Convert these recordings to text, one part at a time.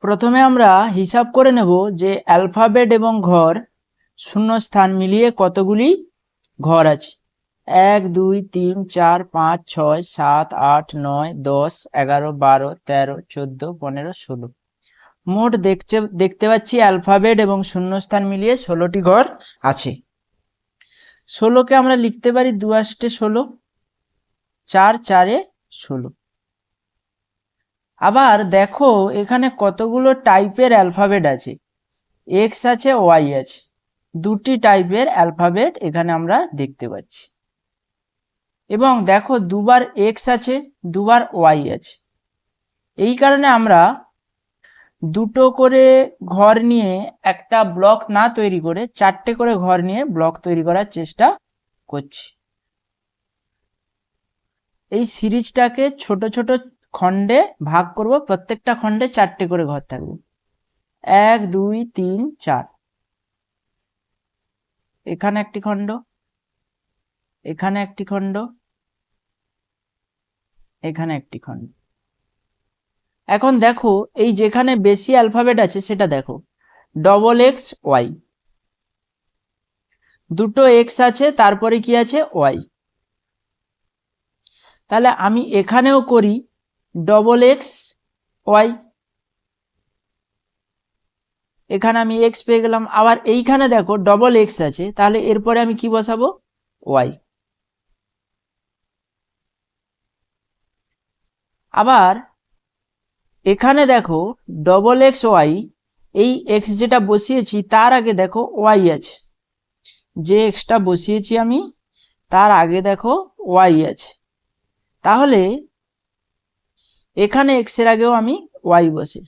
প্রথমে আমরা হিসাব করে নেব যে অ্যালফাবেট এবং ঘর শূন্যস্থান মিলিয়ে কতগুলি ঘর আছে। 1 2 3 4 5 6 7 8 9 10 11 12 13 14 15 16। মোট দেখতে পাচ্ছি অ্যালফাবেট এবং শূন্যস্থান মিলিয়ে 16টি ঘর আছে। 16কে আমরা লিখতে পারি 2 আষ্টে 16, 4 4 16। আবার দেখো এখানে কতগুলো টাইপের অ্যালফাবেট আছে। এক্স আছে, ওয়াই আছে, দুটি টাইপের অ্যালফাবেট এখানে আমরা দেখতে পাচ্ছি। এবং দেখো দুবার এক্স আছে, দুবার ওয়াই আছে। এই কারণে আমরা দুটো করে ঘর নিয়ে একটা ব্লক না তৈরি করে 4টে করে ঘর নিয়ে ব্লক তৈরি করার চেষ্টা করছি। এই সিরিজটাকে ছোট ছোট খণ্ডে ভাগ করব, প্রত্যেকটা খণ্ডে 4টে করে ঘর থাকবে। 1 2 3 4। এখানে একটি খণ্ড, এখানে একটি খণ্ড, এখানে একটি খণ্ড। এখন দেখো এই যেখানে বেশি অ্যালফাবেট আছে সেটা দেখো, ডবল এক্স ওয়াই, দুটো এক্স আছে, তারপরে কি আছে ওয়াই। তাহলে আমি এখানেও করি ডবল এক্স ওয়াই, এখানে আমি এক্স পেয়ে গেলাম। আবার এইখানে দেখো ডবল এক্স আছে, তাহলে এরপরে আমি কি বসাবো, ওয়াই। আবার এখানে দেখো ডবল এক্স ওয়াই, এই এক্স যেটা বসিয়েছি তার আগে দেখো ওয়াই আছে, যে এক্সটা বসিয়েছি আমি তার আগে দেখো ওয়াই আছে। তাহলে এখানে এক্স এর আগেও আমি ওয়াই বসে।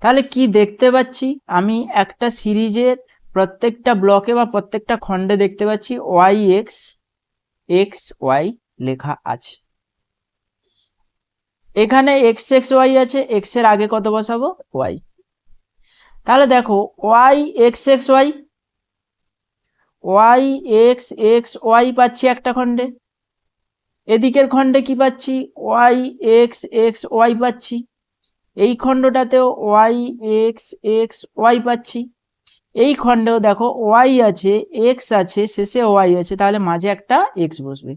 তাহলে কি দেখতে পাচ্ছি, আমি একটা সিরিজের প্রত্যেকটা ব্লকে বা প্রত্যেকটা খণ্ডে দেখতে পাচ্ছি ওয়াই এক্স, এক্স ওয়াই লেখা আছে। এখানে এক্স এক্স ওয়াই আছে, এক্স এর আগে কত বসাবো, ওয়াই। তাহলে দেখো Y X X Y, Y X X Y পাচ্ছি একটা খণ্ডে। এদিকের খণ্ডে কি পাচ্ছি, ওয়াই এক্স এক্স ওয়াই পাচ্ছি। এই খণ্ডটাতেও ওয়াই এক্স এক্স ওয়াই পাচ্ছি। এই খণ্ডেও দেখো ওয়াই আছে, এক্স আছে, শেষে ওয়াই আছে, তাহলে মাঝে একটা এক্স বসবে।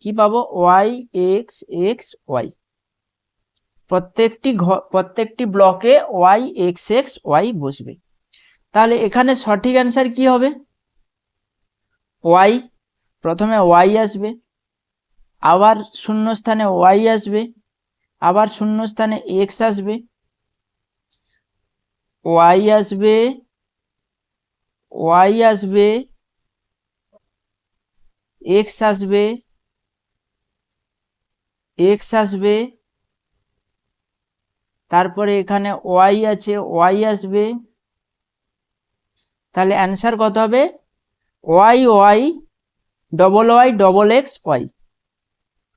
কি পাবো, ওয়াই এক্স এক্স ওয়াই। প্রত্যেকটি ব্লকে ওয়াই এক্স এক্স ওয়াই বসবে। তাহলে এখানে সঠিক অ্যান্সার কি হবে, ওয়াই। প্রথমে ওয়াই আসবে, আবার শূন্যস্থানে ওয়াই আসবে, আবার শূন্যস্থানে এক্স আসবে, ওয়াই আসবে, ওয়াই আসবে, এক্স আসবে, এক্স আসবে, তারপরে এখানে ওয়াই আছে, ওয়াই আসবে। তাহলে অ্যান্সার কত হবে, Y Y double X Y,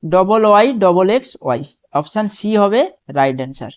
double Y double X Y. Option C হবে রাইট অ্যান্সার।